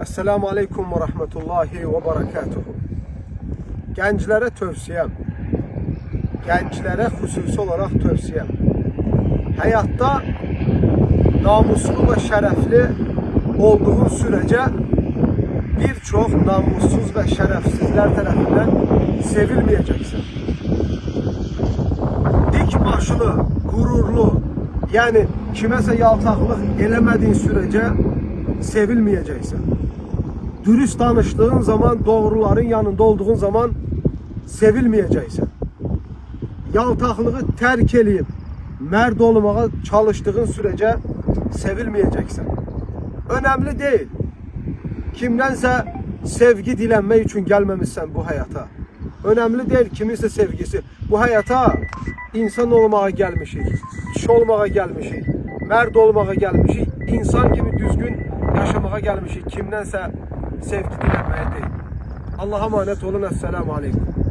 Esselamu Aleyküm ve Rahmetullahi ve Berekatuhu. Gençlere tövsiyem, gençlere hususi olarak tövsiyem. Hayatta namuslu ve şerefli olduğun sürece birçok namussuz ve şerefsizler tarafından sevilmeyeceksin. Dik başlı, gururlu, yani kimese yaltaklık elemediğin sürece sevilmeyeceksin. Dürüst danıştığın zaman, doğruların yanında olduğun zaman sevilmeyeceksin. Yaltaklığı terk edip mərd olmağa çalıştığın sürece sevilmeyeceksin. Önemli değil. Kimdense sevgi dilenmek için gelmemişsen bu hayata. Önemli değil kiminse sevgisi. Bu hayata insan olmağa gelmişik, kişi olmağa gelmişik, mərd olmağa gelmişik, insan gibi düzgün yaşamağa gelmişik. Kimdense sevgi dilenmeye değil. Allah'a emanet olun. Esselamu Aleyküm.